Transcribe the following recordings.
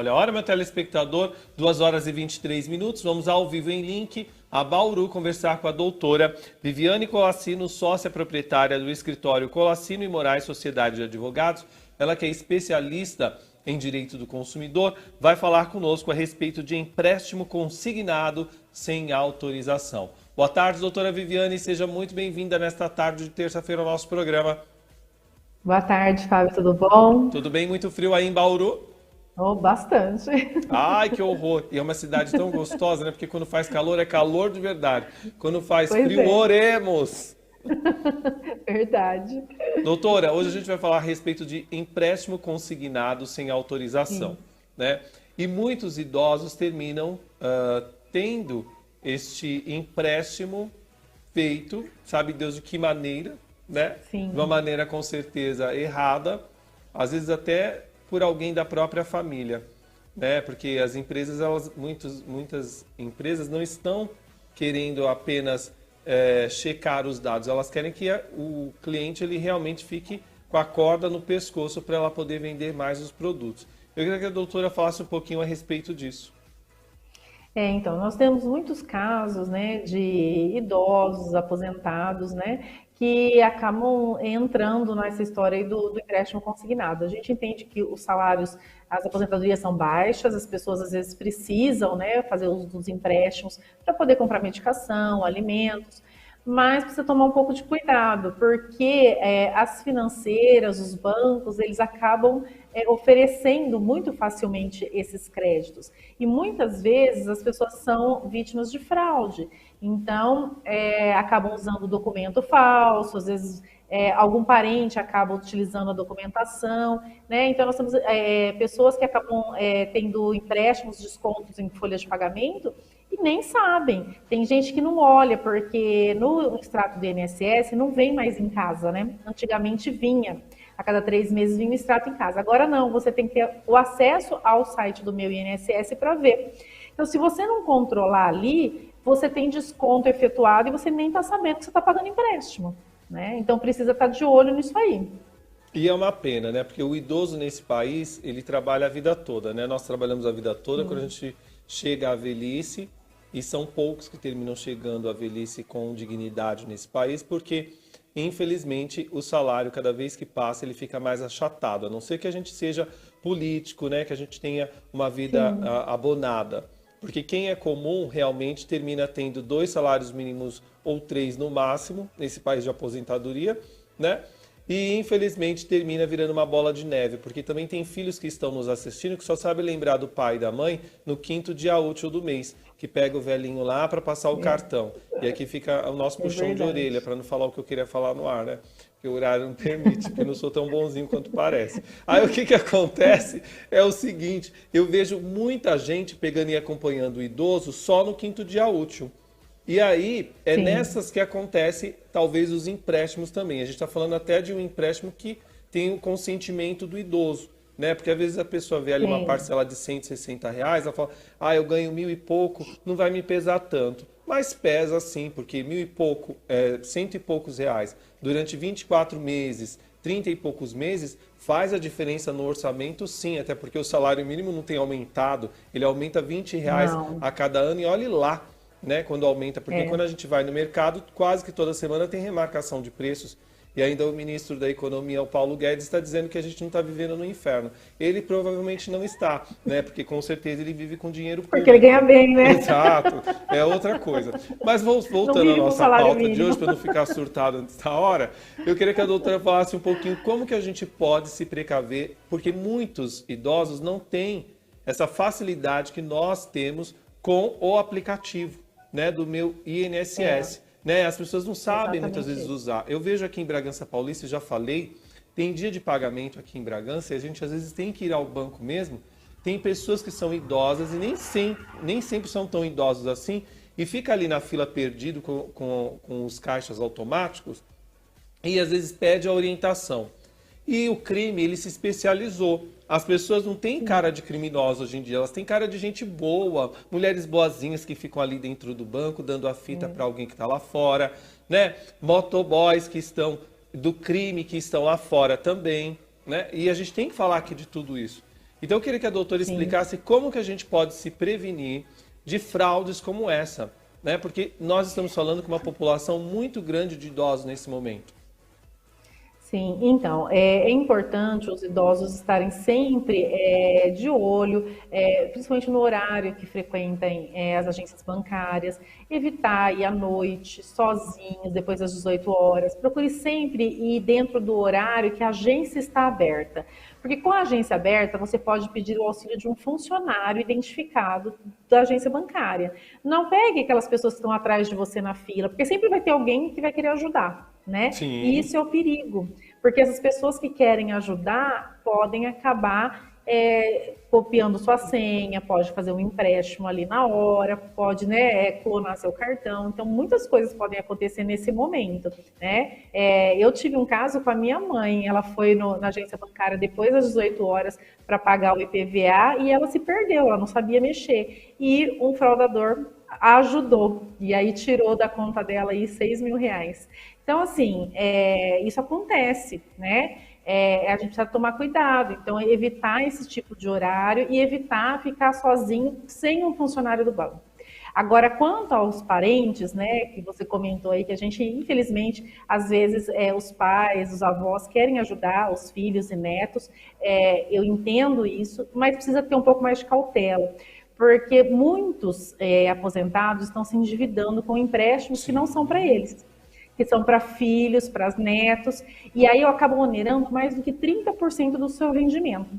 Olha, hora, meu telespectador, 2 horas e 23 minutos. Vamos ao vivo em link a Bauru conversar com a doutora Viviane Colassino, sócia proprietária do escritório Colassino e Moraes Sociedade de Advogados. Ela que é especialista em direito do consumidor, vai falar conosco a respeito de empréstimo consignado sem autorização. Boa tarde, doutora Viviane, seja muito bem-vinda nesta tarde de terça-feira ao nosso programa. Boa tarde, Fábio, tudo bom? Tudo bem? Muito frio aí em Bauru? Oh, bastante. Ai, que horror! E é uma cidade tão gostosa, né? Porque quando faz calor, é calor de verdade. Quando faz Pois frio, é, oremos! verdade. Doutora, hoje a gente vai falar a respeito de empréstimo consignado sem autorização, Sim, né? E muitos idosos terminam tendo este empréstimo feito, sabe Deus de que maneira, né? De uma sim, maneira com certeza errada, às vezes até por alguém da própria família, né? Porque as empresas, muitas empresas não estão querendo apenas checar os dados, elas querem que o cliente ele realmente fique com a corda no pescoço para ela poder vender mais os produtos. Eu queria que a doutora falasse um pouquinho a respeito disso. então, nós temos muitos casos, né, de idosos, aposentados, né, que acabam entrando nessa história aí do empréstimo consignado. A gente entende que os salários, as aposentadorias são baixas, as pessoas às vezes precisam, né, fazer uso dos empréstimos para poder comprar medicação, alimentos, mas precisa tomar um pouco de cuidado, porque as financeiras, os bancos, eles acabam oferecendo muito facilmente esses créditos. E muitas vezes as pessoas são vítimas de fraude. Então, acabam usando documento falso, às vezes algum parente acaba utilizando a documentação, né? Então, nós temos pessoas que acabam tendo empréstimos, descontos em folhas de pagamento e nem sabem. Tem gente que não olha, porque no extrato do INSS não vem mais em casa, né? Antigamente vinha. A cada 3 meses vinha um extrato em casa. Agora não, você tem que ter o acesso ao site do meu INSS para ver. Então, se você não controlar ali, você tem desconto efetuado e você nem está sabendo que você está pagando empréstimo, né? Então, precisa estar de olho nisso aí. E é uma pena, né? Porque o idoso nesse país, ele trabalha a vida toda, né? Nós trabalhamos a vida toda quando a Sim, gente chega à velhice, e são poucos que terminam chegando à velhice com dignidade nesse país, porque, infelizmente, o salário, cada vez que passa, ele fica mais achatado. A não ser que a gente seja político, né? Que a gente tenha uma vida sim, abonada. Porque quem é comum realmente termina tendo 2 salários mínimos ou 3 no máximo, nesse país de aposentadoria, né? E infelizmente termina virando uma bola de neve, porque também tem filhos que estão nos assistindo que só sabem lembrar do pai e da mãe no quinto dia útil do mês, que pega o velhinho lá para passar o cartão. E aqui fica o nosso é puxão de orelha, verdade. para não falar o que eu queria falar no ar, né? Porque o horário não permite, porque eu não sou tão bonzinho quanto parece. Aí o que que acontece é o seguinte, eu vejo muita gente pegando e acompanhando o idoso só no quinto dia útil. E aí, é Sim, nessas que acontece, talvez, os empréstimos também. A gente está falando até de um empréstimo que tem o consentimento do idoso, né? Porque às vezes a pessoa vê ali uma sim, parcela de R$ 160, ela fala, ah, eu ganho 1.000 e pouco, não vai me pesar tanto. Mas pesa sim, porque 1.000 e pouco, cento e poucos reais, durante 24 meses, 30 e poucos meses, faz a diferença no orçamento sim, até porque o salário mínimo não tem aumentado, ele aumenta R$ 20 não, a cada ano e olhe lá, né, quando aumenta, porque é. quando a gente vai no mercado, quase que toda semana tem remarcação de preços. E ainda o ministro da Economia, o Paulo Guedes, está dizendo que a gente não está vivendo no inferno. Ele provavelmente não está, né? Porque com certeza ele vive com dinheiro Porque ele ganha público. bem, né? Exato, é outra coisa. Mas Não voltando à vive com nossa salário pauta de hoje, mínimo. para não ficar surtado antes da hora, eu queria que a doutora falasse um pouquinho como que a gente pode se precaver, porque muitos idosos não têm essa facilidade que nós temos com o aplicativo, né, do meu É, INSS. Né? As pessoas não sabem muitas exatamente vezes isso. usar. Eu vejo aqui em Bragança Paulista, já falei, tem dia de pagamento aqui em Bragança e a gente às vezes tem que ir ao banco mesmo. Tem pessoas que são idosas e nem sempre são tão idosos assim e fica ali na fila perdido com os caixas automáticos e às vezes pede a orientação. E o crime, ele se especializou. As pessoas não têm Sim, cara de criminosos hoje em dia, elas têm cara de gente boa, mulheres boazinhas que ficam ali dentro do banco dando a fita para alguém que está lá fora, né? Motoboys que estão do crime que estão lá fora também, né? E a gente tem que falar aqui de tudo isso. Então eu queria que a doutora Sim. explicasse como que a gente pode se prevenir de fraudes como essa, né? Porque nós estamos falando com uma população muito grande de idosos nesse momento. Sim, então, é importante os idosos estarem sempre de olho, principalmente no horário que frequentem as agências bancárias, evitar ir à noite, sozinhos, depois das 18 horas. Procure sempre ir dentro do horário que a agência está aberta. Porque com a agência aberta, você pode pedir o auxílio de um funcionário identificado da agência bancária. Não pegue aquelas pessoas que estão atrás de você na fila, porque sempre vai ter alguém que vai querer ajudar, né? E Sim. isso é o perigo, porque essas pessoas que querem ajudar podem acabar copiando sua senha, pode fazer um empréstimo ali na hora, pode, né, clonar seu cartão. Então, muitas coisas podem acontecer nesse momento, né? Eu tive um caso com a minha mãe, ela foi na agência bancária depois das 18 horas para pagar o IPVA e ela se perdeu, ela não sabia mexer. E um fraudador a ajudou, e aí tirou da conta dela aí R$ 6.000. Então, assim, isso acontece, né? A gente precisa tomar cuidado, então evitar esse tipo de horário e evitar ficar sozinho sem um funcionário do banco. Agora, quanto aos parentes, né, que você comentou aí, que a gente, infelizmente, às vezes os pais, os avós querem ajudar os filhos e netos, eu entendo isso, mas precisa ter um pouco mais de cautela, porque muitos aposentados estão se endividando com empréstimos que não são para Sim. eles, que são para filhos, para netos, e aí eu acabo onerando mais do que 30% do seu rendimento.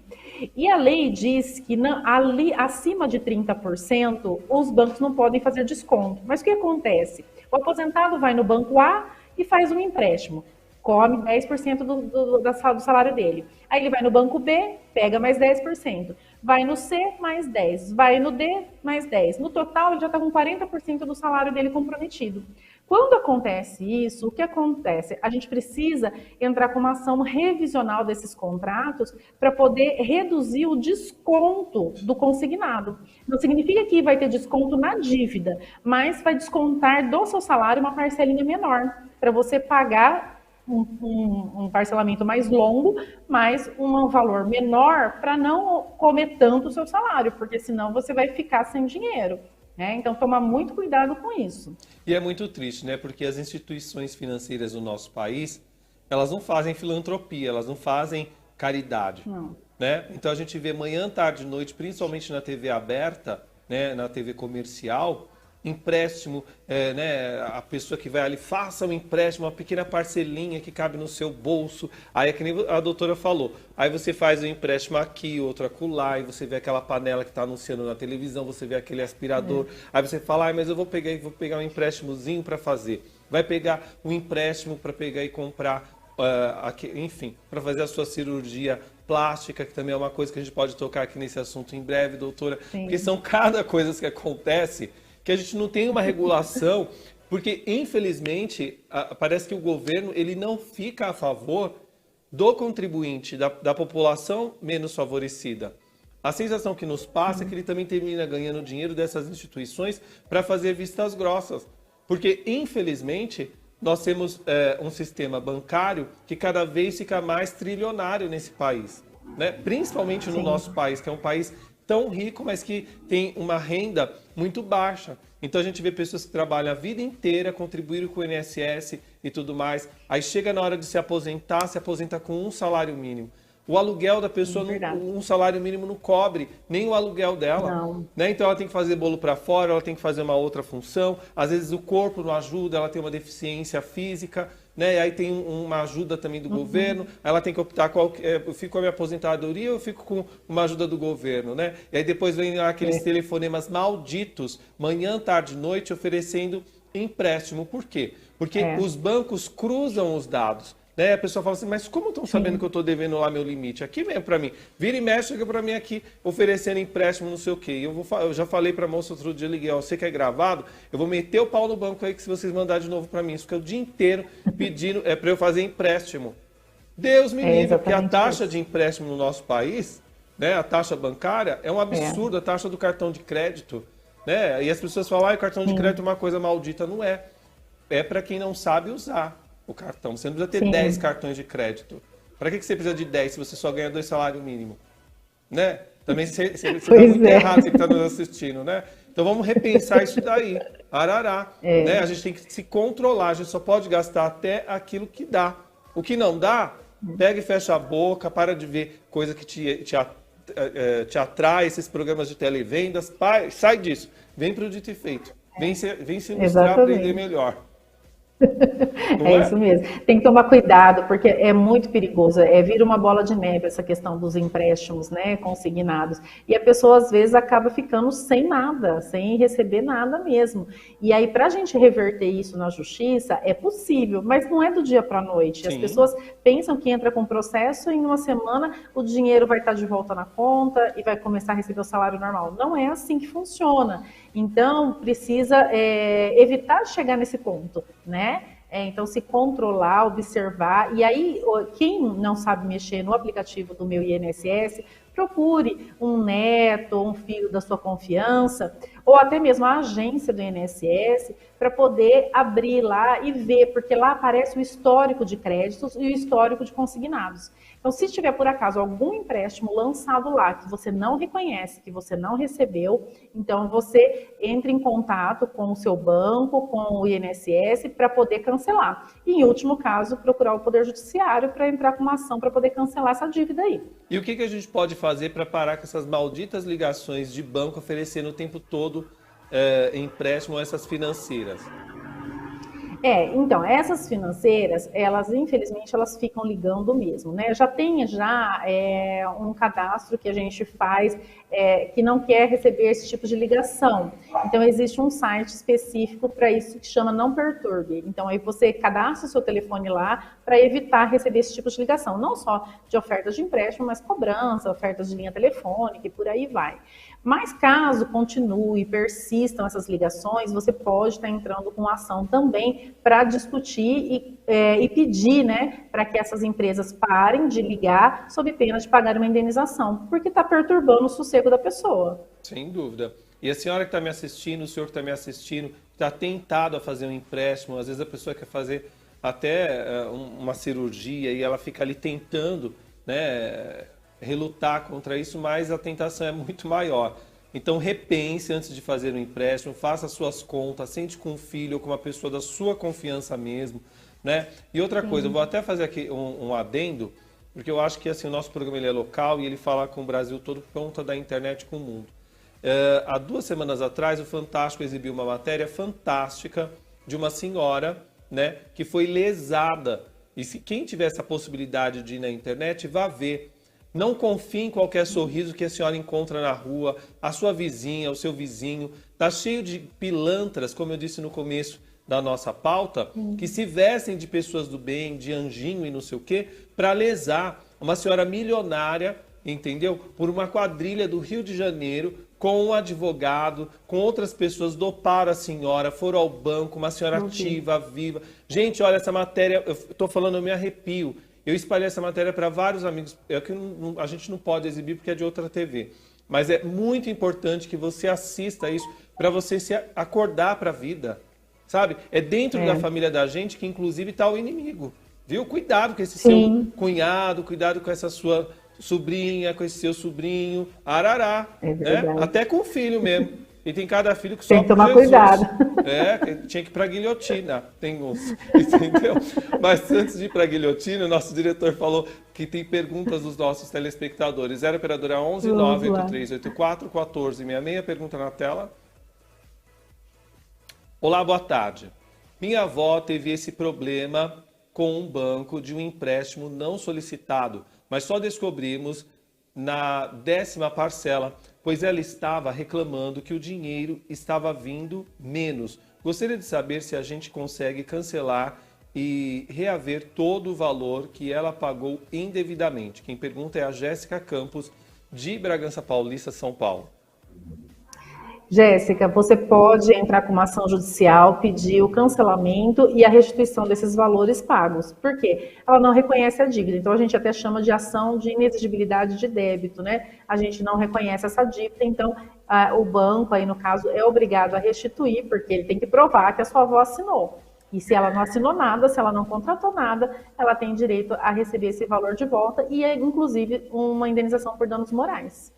E a lei diz que ali, acima de 30%, os bancos não podem fazer desconto. Mas o que acontece? O aposentado vai no banco A e faz um empréstimo, come 10% do salário dele. Aí ele vai no banco B, pega mais 10%. Vai no C, mais 10%. Vai no D, mais 10%. No total, ele já está com 40% do salário dele comprometido. Quando acontece isso, o que acontece? A gente precisa entrar com uma ação revisional desses contratos para poder reduzir o desconto do consignado. Não significa que vai ter desconto na dívida, mas vai descontar do seu salário uma parcelinha menor, para você pagar um parcelamento mais longo, mas um valor menor para não comer tanto o seu salário, porque senão você vai ficar sem dinheiro. Então, tomar muito cuidado com isso. E é muito triste, né? Porque as instituições financeiras do nosso país, elas não fazem filantropia, elas não fazem caridade, Não. né? Então a gente vê manhã, tarde, noite, principalmente na TV aberta, né? Na TV comercial, empréstimo, né? A pessoa que vai ali, faça um empréstimo, uma pequena parcelinha que cabe no seu bolso. Aí é que nem a doutora falou. Aí você faz um empréstimo aqui, outro acolá, e você vê aquela panela que está anunciando na televisão, você vê aquele aspirador. Aí você fala, mas eu vou pegar um empréstimozinho para fazer. Vai pegar um empréstimo para pegar e comprar, enfim, para fazer a sua cirurgia plástica, que também é uma coisa que a gente pode tocar aqui nesse assunto em breve, doutora. Porque Sim. são cada coisa que acontece que a gente não tem uma regulação, porque infelizmente parece que o governo ele não fica a favor do contribuinte, da população menos favorecida. A sensação que nos passa é que ele também termina ganhando dinheiro dessas instituições para fazer vistas grossas, porque infelizmente nós temos um sistema bancário que cada vez fica mais trilionário nesse país, né? Principalmente no Sim. nosso país, que é um país tão rico, mas que tem uma renda muito baixa. Então a gente vê pessoas que trabalham a vida inteira, contribuíram com o INSS e tudo mais. Aí chega na hora de se aposenta com um salário mínimo. O aluguel da pessoa, Verdade. um salário mínimo não cobre nem o aluguel dela, Não. né? Então ela tem que fazer bolo para fora, ela tem que fazer uma outra função. Às vezes o corpo não ajuda, ela tem uma deficiência física, né? E aí tem uma ajuda também do governo. Ela tem que optar eu fico com a minha aposentadoria ou eu fico com uma ajuda do governo, né? E aí depois vem aqueles telefonemas malditos, manhã, tarde, noite, oferecendo empréstimo. Por quê? Porque os bancos cruzam os dados. Né? A pessoa fala assim, mas como estão sabendo que eu estou devendo lá meu limite? Aqui mesmo para mim. Vira e mexe, chega para mim aqui oferecendo empréstimo, não sei o quê. Eu já falei para a moça outro dia, liguei, ó, você que é gravado, eu vou meter o pau no banco aí que se vocês mandarem de novo para mim. Isso fica o dia inteiro pedindo para eu fazer empréstimo. Deus me livre, porque a taxa de empréstimo no nosso país, né, a taxa bancária, é um absurdo, a taxa do cartão de crédito. Né? E as pessoas falam, o cartão de crédito é uma coisa maldita. Não é. É para quem não sabe usar o cartão. Você não precisa ter 10 cartões de crédito. Para que você precisa de 10 se você só ganha 2 salários mínimos? Né? Também você dá Pois muito é. errado, você que está nos assistindo, né? Então vamos repensar isso daí. Arará. Né? A gente tem que se controlar, a gente só pode gastar até aquilo que dá. O que não dá, pega e fecha a boca, para de ver coisa que te atrai, esses programas de televendas, sai disso. Vem para o dito e feito. Vem se ilustrar, aprender Exatamente. melhor. Não É é? isso mesmo. Tem que tomar cuidado, porque é muito perigoso. Vira uma bola de neve essa questão dos empréstimos, né, consignados. E a pessoa, às vezes, acaba ficando sem nada, sem receber nada mesmo. E aí, para a gente reverter isso na justiça, é possível, mas não é do dia para a noite. As Sim. pessoas pensam que entra com processo e em uma semana o dinheiro vai estar de volta na conta e vai começar a receber o salário normal. Não é assim que funciona. Então, precisa evitar chegar nesse ponto, né? Então, se controlar, observar. E aí, quem não sabe mexer no aplicativo do Meu INSS, procure um neto ou um filho da sua confiança, ou até mesmo a agência do INSS, para poder abrir lá e ver, porque lá aparece o histórico de créditos e o histórico de consignados. Então, se tiver por acaso algum empréstimo lançado lá que você não reconhece, que você não recebeu, então você entra em contato com o seu banco, com o INSS, para poder cancelar. E, em último caso, procurar o Poder Judiciário para entrar com uma ação para poder cancelar essa dívida aí. E o que a gente pode fazer para parar com essas malditas ligações de banco oferecendo o tempo todo empréstimo a essas financeiras? Então, essas financeiras, elas, infelizmente, elas ficam ligando mesmo, né? Já tem um cadastro que a gente faz que não quer receber esse tipo de ligação. Então, existe um site específico para isso que chama Não Perturbe. Então, aí você cadastra o seu telefone lá para evitar receber esse tipo de ligação. Não só de ofertas de empréstimo, mas cobrança, ofertas de linha telefônica e por aí vai. Mas caso continue, persistam essas ligações, você pode estar entrando com ação também para discutir e pedir, né, para que essas empresas parem de ligar sob pena de pagar uma indenização, porque está perturbando o sossego da pessoa. Sem dúvida. E a senhora que está me assistindo, o senhor que está me assistindo, está tentado a fazer um empréstimo, às vezes a pessoa quer fazer até uma cirurgia e ela fica ali tentando, né, relutar contra isso, mas a tentação é muito maior. Então repense antes de fazer um empréstimo, faça suas contas, sente com um filho ou com uma pessoa da sua confiança mesmo, né? E outra coisa, eu vou até fazer aqui um adendo, porque eu acho que assim, o nosso programa ele é local e ele fala com o Brasil todo por conta da internet com o mundo. Há 2 semanas atrás, o Fantástico exibiu uma matéria fantástica de uma senhora, né, que foi lesada. E se quem tiver essa possibilidade de ir na internet, vá ver. Não confie em qualquer sorriso que a senhora encontra na rua, a sua vizinha, o seu vizinho. Está cheio de pilantras, como eu disse no começo da nossa pauta, que se vestem de pessoas do bem, de anjinho e não sei o quê, para lesar uma senhora milionária, entendeu? Por uma quadrilha do Rio de Janeiro, com um advogado, com outras pessoas, doparam a senhora, foram ao banco, uma senhora ativa, viva. Gente, olha, essa matéria, eu estou falando, eu me arrepio. Eu espalhei essa matéria para vários amigos. A gente não pode exibir porque é de outra TV. Mas é muito importante que você assista isso para você se acordar para a vida. Sabe? É dentro da família da gente que, inclusive, está o inimigo. Viu? Cuidado com esse Sim. seu cunhado, cuidado com essa sua sobrinha, com esse seu sobrinho. Arará. É Né? verdade. Até com o filho mesmo. E tem cada filho que só Tem que tomar cuidado. Tinha que ir para a guilhotina. Tem uns, entendeu? Mas antes de ir para a guilhotina, o nosso diretor falou que tem perguntas dos nossos telespectadores. 0 operadora 11 98384 1466. Pergunta na tela. Olá, boa tarde. Minha avó teve esse problema com um banco de um empréstimo não solicitado, mas só descobrimos na 10ª parcela, pois ela estava reclamando que o dinheiro estava vindo menos. Gostaria de saber se a gente consegue cancelar e reaver todo o valor que ela pagou indevidamente. Quem pergunta é a Jéssica Campos, de Bragança Paulista, São Paulo. Jéssica, você pode entrar com uma ação judicial, pedir o cancelamento e a restituição desses valores pagos. Por quê? Ela não reconhece a dívida, então a gente até chama de ação de inexigibilidade de débito, né? A gente não reconhece essa dívida, então o banco, aí no caso, é obrigado a restituir, porque ele tem que provar que a sua avó assinou. E se ela não assinou nada, se ela não contratou nada, ela tem direito a receber esse valor de volta e, inclusive, uma indenização por danos morais.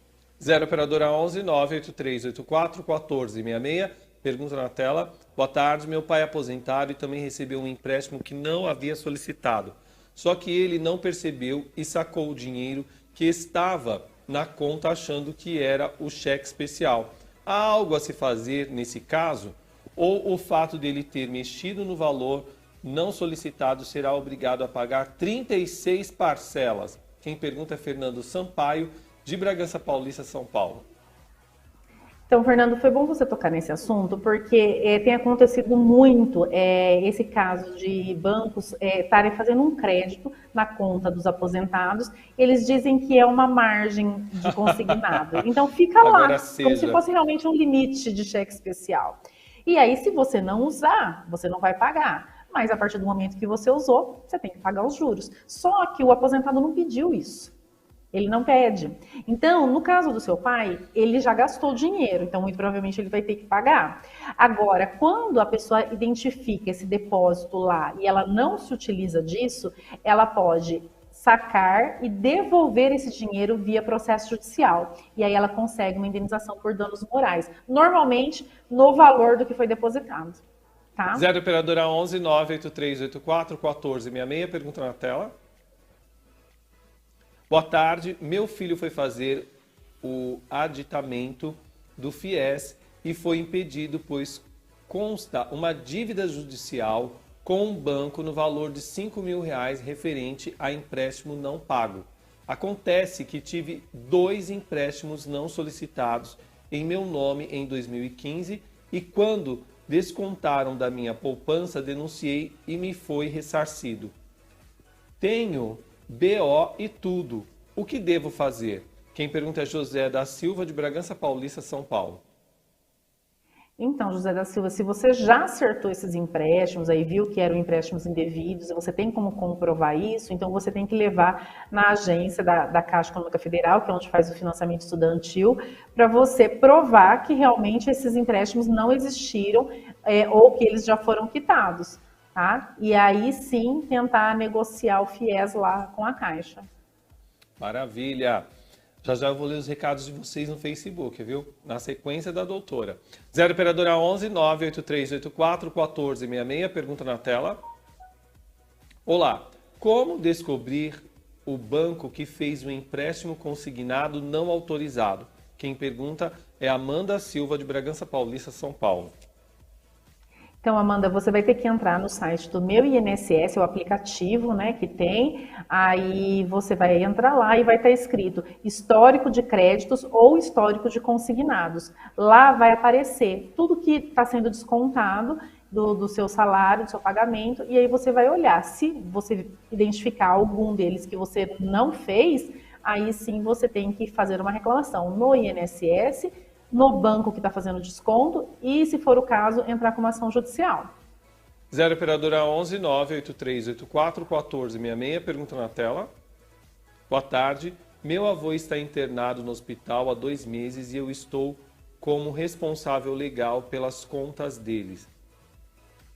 0 operadora 11 98384 1466. Pergunta na tela. Boa tarde, meu pai é aposentado e também recebeu um empréstimo que não havia solicitado. Só que ele não percebeu e sacou o dinheiro que estava na conta achando que era o cheque especial. Há algo a se fazer nesse caso? Ou o fato dele ter mexido no valor não solicitado será obrigado a pagar 36 parcelas? Quem pergunta é Fernando Sampaio, de Bragança Paulista, São Paulo. Então, Fernando, foi bom você tocar nesse assunto, porque tem acontecido muito esse caso de bancos estarem fazendo um crédito na conta dos aposentados. Eles dizem que é uma margem de consignado. Então, fica lá, como se fosse realmente um limite de cheque especial. E aí, se você não usar, você não vai pagar. Mas, a partir do momento que você usou, você tem que pagar os juros. Só que o aposentado não pediu isso. Ele não pede. Então, no caso do seu pai, ele já gastou dinheiro, então muito provavelmente ele vai ter que pagar. Agora, quando a pessoa identifica esse depósito lá e ela não se utiliza disso, ela pode sacar e devolver esse dinheiro via processo judicial. E aí ela consegue uma indenização por danos morais, normalmente no valor do que foi depositado. Tá? 0 operadora 11 98384 1466. Pergunta na tela. Boa tarde, meu filho foi fazer o aditamento do FIES e foi impedido, pois consta uma dívida judicial com um banco no valor de R$ 5.000 referente a empréstimo não pago. Acontece que tive 2 empréstimos não solicitados em meu nome em 2015 e quando descontaram da minha poupança, denunciei e me foi ressarcido. Tenho BO e tudo. O que devo fazer? Quem pergunta é José da Silva, de Bragança Paulista, São Paulo. Então, José da Silva, se você já acertou esses empréstimos, aí viu que eram empréstimos indevidos, você tem como comprovar isso, então você tem que levar na agência da Caixa Econômica Federal, que é onde faz o financiamento estudantil, para você provar que realmente esses empréstimos não existiram ou que eles já foram quitados. Tá? E aí sim tentar negociar o FIES lá com a Caixa. Maravilha! Já já eu vou ler os recados de vocês no Facebook, viu? Na sequência da doutora. 0 operadora 11 98384 1466. Pergunta na tela. Olá, como descobrir o banco que fez o empréstimo consignado não autorizado? Quem pergunta é Amanda Silva, de Bragança Paulista, São Paulo. Então, Amanda, você vai ter que entrar no site do Meu INSS, o aplicativo, né, que tem, aí você vai entrar lá e vai estar escrito histórico de créditos ou histórico de consignados. Lá vai aparecer tudo que está sendo descontado do seu salário, do seu pagamento, e aí você vai olhar. Se você identificar algum deles que você não fez, aí sim você tem que fazer uma reclamação no INSS, no banco que está fazendo desconto e, se for o caso, entrar com uma ação judicial. 0 operadora 11 98384 1466. Pergunta na tela. Boa tarde. Meu avô está internado no hospital há 2 meses e eu estou como responsável legal pelas contas deles.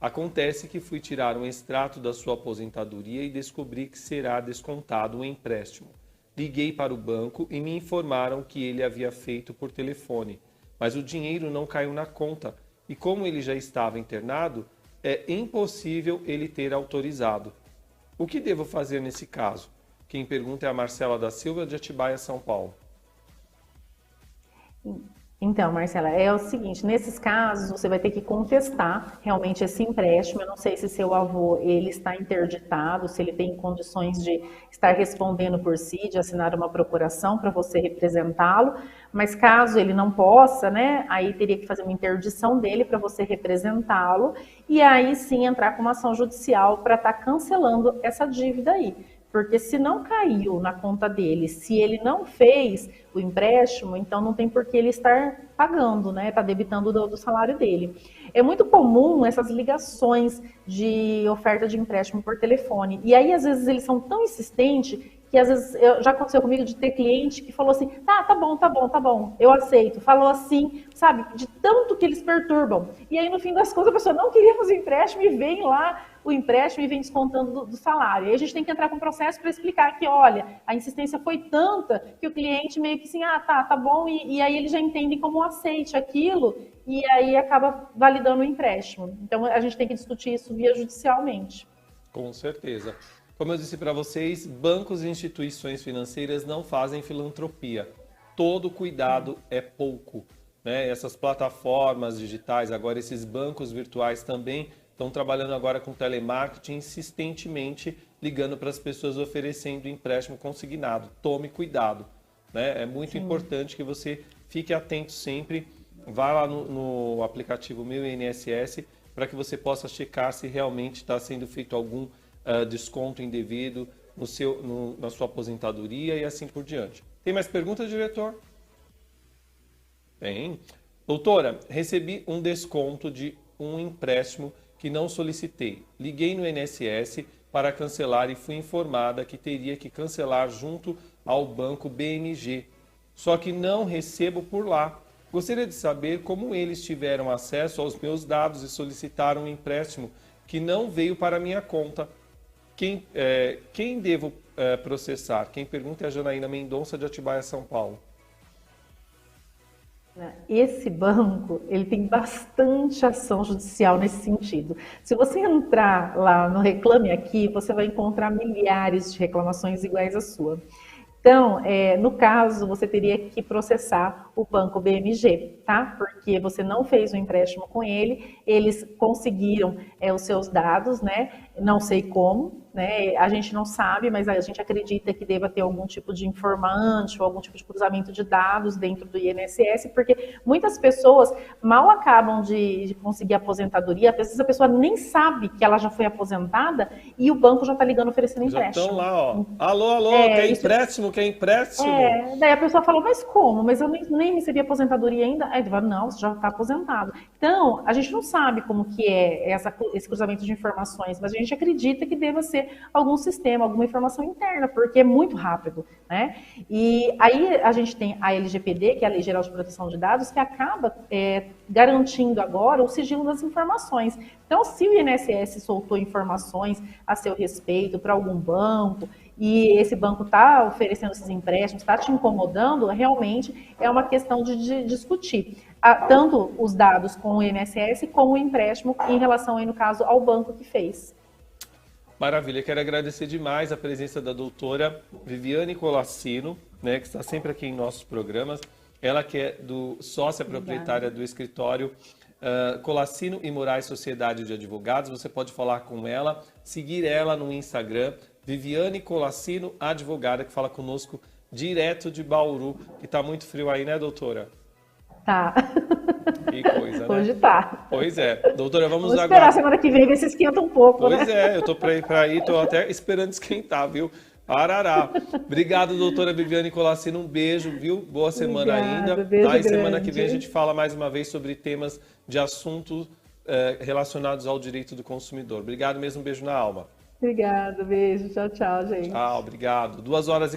Acontece que fui tirar um extrato da sua aposentadoria e descobri que será descontado um empréstimo. Liguei para o banco e me informaram que ele havia feito por telefone, mas o dinheiro não caiu na conta e como ele já estava internado, é impossível ele ter autorizado. O que devo fazer nesse caso? Quem pergunta é a Marcela da Silva, de Atibaia, São Paulo. Então, Marcela, é o seguinte, nesses casos você vai ter que contestar realmente esse empréstimo. Eu não sei se seu avô ele está interditado, se ele tem condições de estar respondendo por si, de assinar uma procuração para você representá-lo, mas caso ele não possa, né, aí teria que fazer uma interdição dele para você representá-lo e aí sim entrar com uma ação judicial para estar cancelando essa dívida aí. Porque se não caiu na conta dele, se ele não fez o empréstimo, então não tem por que ele estar pagando, né? Está debitando do salário dele. É muito comum essas ligações de oferta de empréstimo por telefone. E aí, às vezes, eles são tão insistentes que, às vezes, já aconteceu comigo de ter cliente que falou assim, tá bom, eu aceito. Falou assim, sabe, de tanto que eles perturbam. E aí, no fim das contas, a pessoa não queria fazer empréstimo e vem lá o empréstimo e vem descontando do salário. Aí a gente tem que entrar com um processo para explicar que, olha, a insistência foi tanta que o cliente meio que assim, tá bom, e aí ele já entende como um aceite aquilo, e aí acaba validando o empréstimo. Então a gente tem que discutir isso via judicialmente. Com certeza. Como eu disse para vocês, bancos e instituições financeiras não fazem filantropia. Todo cuidado é pouco, né? Essas plataformas digitais, agora esses bancos virtuais também estão trabalhando agora com telemarketing insistentemente, ligando para as pessoas oferecendo empréstimo consignado. Tome cuidado, né? É muito importante que você fique atento sempre. Vá lá no aplicativo Meu INSS para que você possa checar se realmente está sendo feito algum desconto indevido na sua aposentadoria e assim por diante. Tem mais perguntas, diretor? Tem. Doutora, recebi um desconto de um empréstimo que não solicitei. Liguei no INSS para cancelar e fui informada que teria que cancelar junto ao banco BMG. Só que não recebo por lá. Gostaria de saber como eles tiveram acesso aos meus dados e solicitaram um empréstimo que não veio para a minha conta. Quem devo processar? Quem pergunta é a Janaína Mendonça, de Atibaia, São Paulo. Esse banco, ele tem bastante ação judicial nesse sentido. Se você entrar lá no Reclame Aqui, você vai encontrar milhares de reclamações iguais à sua. Então, no caso, você teria que processar o banco BMG, tá? Porque você não fez o empréstimo com ele, eles conseguiram os seus dados, né? Não sei como, né? A gente não sabe, mas a gente acredita que deva ter algum tipo de informante ou algum tipo de cruzamento de dados dentro do INSS, porque muitas pessoas mal acabam de conseguir aposentadoria, às vezes a pessoa nem sabe que ela já foi aposentada e o banco já está ligando oferecendo empréstimo. Já estão lá, ó. Alô, quer empréstimo? Quer empréstimo? Daí a pessoa fala, mas como? Mas eu nem recebi aposentadoria ainda? Aí ele fala, não, você já está aposentado. Então, a gente não sabe como que é esse cruzamento de informações, mas a gente acredita que deva ser algum sistema, alguma informação interna, porque é muito rápido, né? E aí a gente tem a LGPD, que é a Lei Geral de Proteção de Dados, que acaba garantindo agora o sigilo das informações. Então, se o INSS soltou informações a seu respeito para algum banco, e esse banco está oferecendo esses empréstimos, está te incomodando, realmente é uma questão de discutir. Tanto os dados com o INSS, como o empréstimo em relação, aí, no caso, ao banco que fez. Maravilha, quero agradecer demais a presença da doutora Viviane Colassino, né, que está sempre aqui em nossos programas. Ela que é sócia proprietária do escritório Colassino e Moraes Sociedade de Advogados. Você pode falar com ela, seguir ela no Instagram, Viviane Colassino, advogada, que fala conosco direto de Bauru, que está muito frio aí, né, doutora? Tá. Que coisa, né? Hoje tá. Pois é. Doutora, vamos esperar agora. Semana que vem ver se esquenta um pouco, Pois né? Eu tô para ir, tô até esperando esquentar, viu? Arará. Obrigado, doutora Viviane Colassino. Um beijo, viu? Boa semana ainda. Beijo E semana que vem a grande. gente fala mais uma vez sobre temas de assuntos relacionados ao direito do consumidor. Obrigado mesmo, um beijo na alma. Obrigada, beijo. Tchau, tchau, gente. Tchau, obrigado. 2h40.